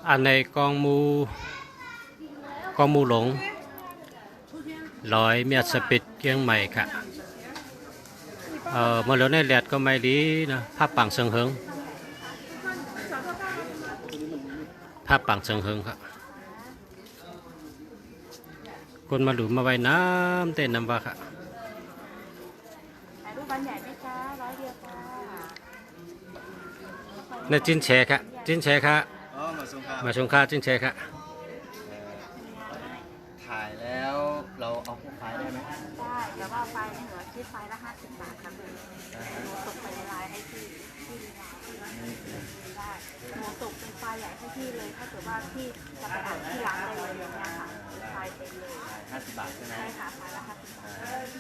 อันในกองมูหลงร้อยเมียดสปิดเกียงใหม่ค่ะมาเหลือในแหลดก็ไม่ดีนะภาพปังเซิงเฮิงภาพปังเซิงเฮิงครับคนมาดูมาไว้น้ำเต้นน้ำว่าค่ะถ่ายรูปบันใหญ่ไหมคะ100 เดียวค่ะในจินแชค่ะจินแชค่ะอ๋อมาส่งครับมาชงค่าจินแชค่ะถ่ายแล้วเราเอาพวกไฟล์ได้ไหมได้แล้วก็ไฟล์เหลือคิดไฟล์ละ50 บาทครับหนูส่งไปในไลน์ให้ที่ไลน์ได้หนูส่งเป็นไฟล์ใหญ่ให้พี่เลยถ้าเกิดว่าพี่จะไปอ่านที่ร้านได้เลยอย่างเงี้ยค่ะเป็นไฟล์เต็มเลย50 บาทใช่ไหมใช่ค่ะไฟล์ละ50 บาท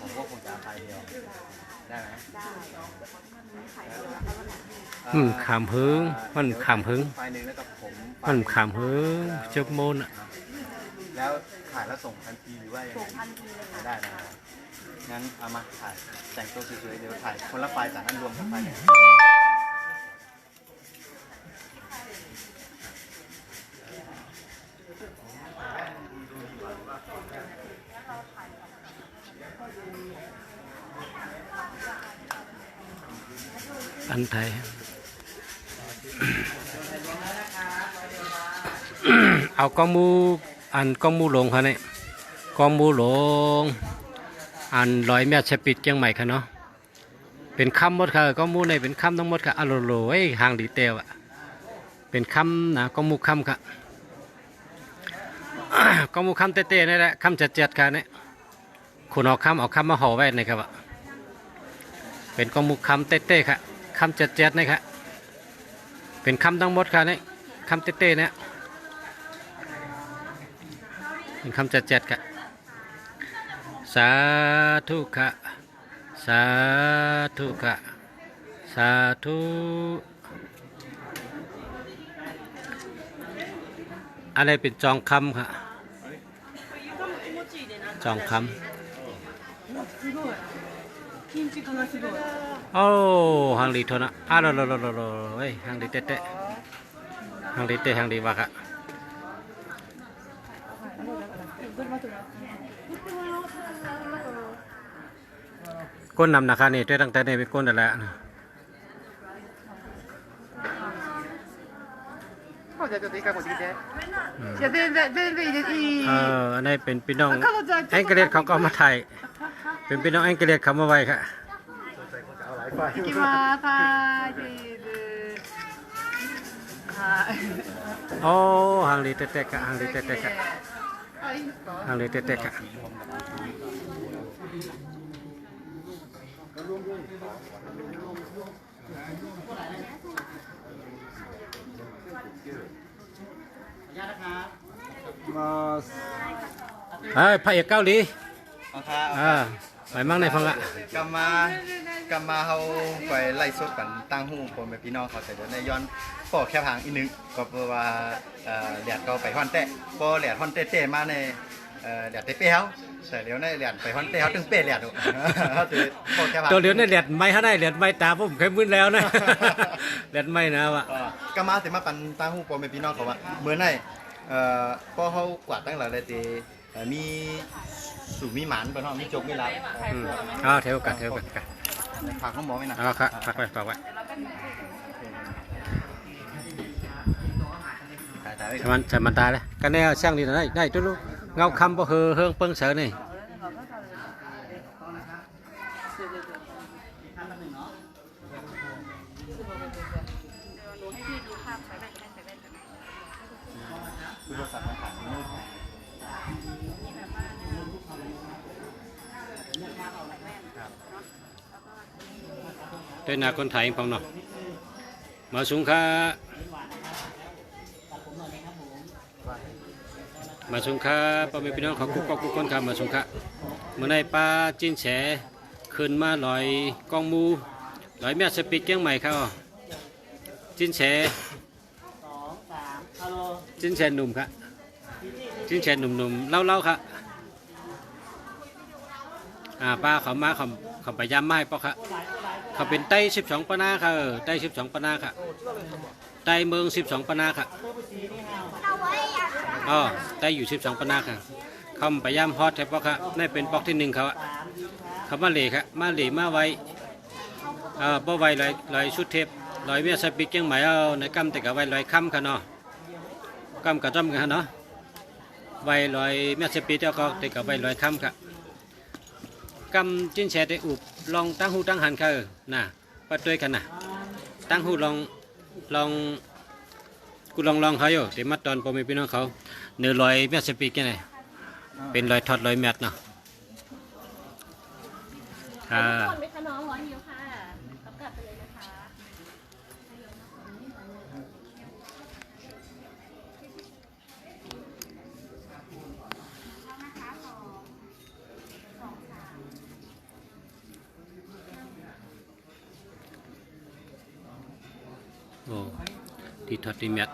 ผมก็คงจะเอาไฟล์เดียวได้ไหมได้มีไฟล์เดียวแล้วก็แบบขามพึ่งมันขามพึ่งไฟล์หนึ่งแล้วกับผม มันขามพึ่งจบโมนอ่ะแล้วถ่ายแล้วส่งทันทีหรือว่ายัง ส่ ไง งทันทีเลยค่ะได้นะงั้นเอามาถ่ายแต่งตัวสวยๆเดี๋ยวถ่ายคนละไฟล์จากนั้นรวมทั้งไฟล์อันไทย เอากองมูกองมูหลงค่ะเนี่ยกองมูหลงร้อยเมตรสปิดเชียงใหม่ค่ะเนาะเป็นคำหมดค่ะกองมูในเป็นคำทั้งหมดค่ะอโลโลไอ้ห่างดีเตลอ่ะเป็นคำนะกองมูคำค่ะ กองมูคำเต้ๆนี่แหละคำจัดค่ะเนี่ยคุณเอาคำมาห่อไว้ในครับเป็นกองมูคำเต้ๆค่ะคำจัดนี่ค่ะเป็นคำทั้งหมดค่ะเนี่ยคำเต้ๆเนี่ยเป็นคำจัดค่ะสาธุค่ะสาธุค่ะสาธุอะไรเป็นจองคำค่ะจองคำโอ้ฮังดีทนะโลเฮ้ยฮังดีเต้ฮังดีว่าค่ะก้นนำนะคะนี่ตั้งแต่นี่เป็นก้นแต่ละอันนี้เป็นพี่น้องแองเกลียดเขาก็มาถ่ายเป็นพี่น้องแองเกลียดเขามาไว้ค่ะいきますはいチーズはいโอ้ฮังดีเต้ค่ะฮังดีเต้ค่ะฮังดีเต้ค่ะเฮ้ยพระเอกเกาหลีไปมั่งในฟังละกำมาเขาไปไล่สดกันตั้งหูคนแบบพี่น้องเขาแต่เดี๋ยวในย้อนปอกแค่พังอีกนึงก็เพราะว่าแดดก็ไปฮอนเตะพอแดดฮอนเตะมาในแดดเตะเป้เขาแต่เดี๋ยวในแดดไปฮอนเตะเขาถึงเป้แดดดูเขาจะปอกแค่พังตัวเดี๋ยวในแดดไม่ให้ได้แดดไม่ตาผมเคยมึนแล้วนะแดดไม่นะวะกำมาเสร็จมาปันตั้งหูคนแบบพี่น้องเขาว่าเมื่อไหร่พอเขากวาดตั้งหลายเลยมีสูมีหมันปะเนาะมีจกมีรับเทวกันฝากข้อหมอไว้นะครับฝากไว้มันตายเลยกันแน่ช่างดีนะได้ทุกเงาคำบ่เฮืองเปิ้งเสือนี่ด้วยนาคนไทยพร้อมเนาะมาสูงค่ามาสงค่าพ่อแม่พี่น้องของกุ๊กคนครับมาสงค่าเมื่อในปลาจิ้นแฉขึ้นมาลอยกองมูลอยเมียสปิดเกียงใหม่ครับจิ้นแฉหนุ่มครับจิ้นแฉหนุ่มเล่าครับป้าเขามาเขาไปย้ำไม้ปะครับเขาเป็นไต้12 ปนาค่ะไต้12 ปนาค่ะ ใต้เมือง12ปนาค่ะอ๋อใต้อยู่12ปนาค่ะคำพยายามฮอดแทบปอกค่ะนี่เป็นปอกที่1เขาอะเขามาเหล่ค่ะมาเหล่มาไว้บ่ไว้ลอยชุดเทปลอยเมียสปิกยังหมายเอาในกำแต่กับไว้ลอยค่ำค่ะเนาะกำกับจำกันเนาะไว้ลอยเมียสปิกแล้วก็แต่กับไว้ลอยค่ำค่ะกำจิ้นแชร์ได้อุบลองตั้งหูตั้งหันค่ะน่ะปัดด้วยกันน่ะตั้งหูลองกูลองเขาอยู่แต่มาตอนพอมีพี่น้องเขาเนื้อลอยเมียสปิกยังไงเป็นลอยทอดลอยแมทเนาะค่ะ ก่อนไหมคะน้อง100 นิ้วค่ะกลับไปเลยนะคะโอ้ที่ทอดที่แมท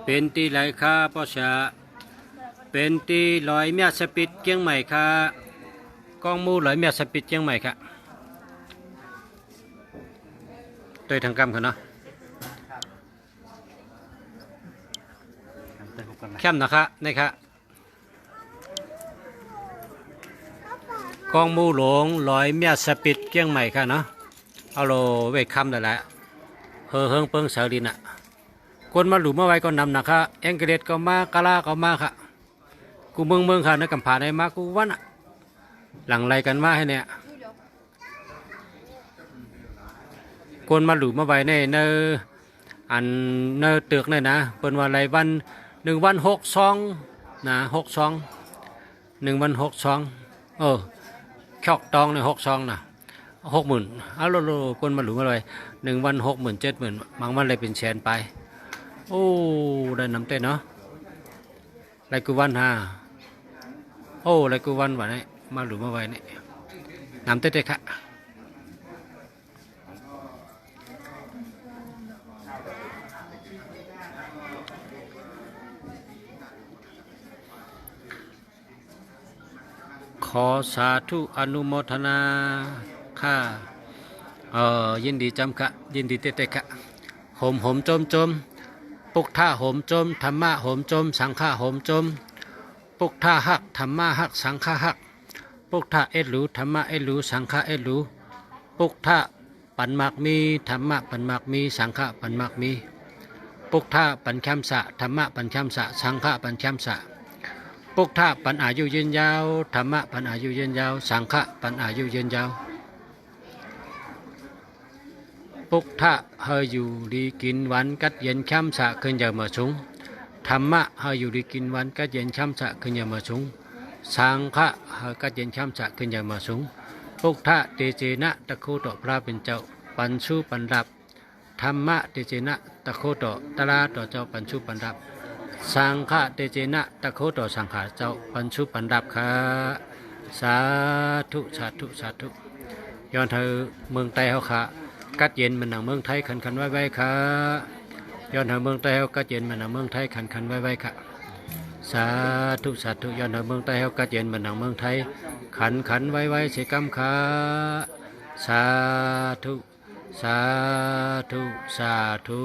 เป็นตีไหลค่ะพ่อชาเป็นตีลอยเมียสปิดเกียงใหม่ค่ะกองมูลอยเมียสปิดเกียงใหม่ค่ะโดยทางกรรมค่ะเนาะเข้มนะคะนี่ค่ะกองมูหลงลอยเมียสปิดเกียงใหม่ค่ะเนาะเอาโลเวทคำนั่นแหละเฮิงเปิงเสาดินอ่ะคนมาหลุมมาไว้ก็นำนะคะแองเกเรตก็มากะลาก็มาค่ะกูเมืองค่ะนักกำผาได้มากูวันอ่ะหลังไรกันมาให้เนี่ยคนมาหลุมมาไว้ในอันเนอตึกเนี่ยนะเป็นวันไรวัน1 วัน6 ซองนะ6 ซอง1 วัน6 ซองชอกตองใน6 ซองนะ60,000เอาโลคนมาหลุมมาเลย1 วัน60,000 70,000บางวันเลยเป็นแสนไปโอ้ได้น้ำเต้นเนาะไรกูวันฮะโอ้ไรกูวันวะเนี่ยมาหลุมมาไว้เนี่ยน้ำเต้นค่ะขอสาธุอนุโมทนาค่ะยินดีจำค่ะยินดีเตะค่ะโหมจมปุกท่าโหมจมธรรมะโหมจมสังฆะโหมจมปุกท่าหักธรรมะหักสังฆะหักปุกท่าเอ็ดหลูธรรมะเอ็ดหลูสังฆะเอ็ดหลูปุกท่าปันมากมีธรรมะปันมากมีสังฆะปันมากมีปุกท่าปันแคมสะธรรมะปันแคมสะสังฆะปันแคมสะปุกท่าปันอายุยืนยาวธรรมะปันอายุยืนยาวสังฆะปันอายุยืนยาวปุกท่าเฮยอยู่ดีกินหวานกัดเย็นช้ำสะขึ้นอย่ามาสูงธรรมะเฮยอยู่ดีกินหวานกัดเย็นช้ำสะขึ้นอย่ามาสูงสังฆะเฮยกัดเย็นช้ำสะขึ้นอย่ามาสูงปุกท่าเตเจนะตะโคต่อพระเป็นเจ้าปันชูปันรับธรรมะเตเจนะตะโคต่อตลาต่อเจ้าปันชูปันรับสังฆะเตเจนะตะโคต่อสังฆาเจ้าปันชูปันรับค่ะสาธุสาธุสาธุย้อนเธอเมืองไต้เขาค่ะกัดเย็นมันหนังเมืองไทยขันไว้ค่ะย้อนเธอเมืองไต้เขากัดเย็นมันหนังเมืองไทยขันไว้ค่ะสาธุสาธุย้อนเธอเมืองไต้เขากัดเย็นมันหนังเมืองไทยขันไว้เสกรรมค่ะสาธุสาธุสาธุ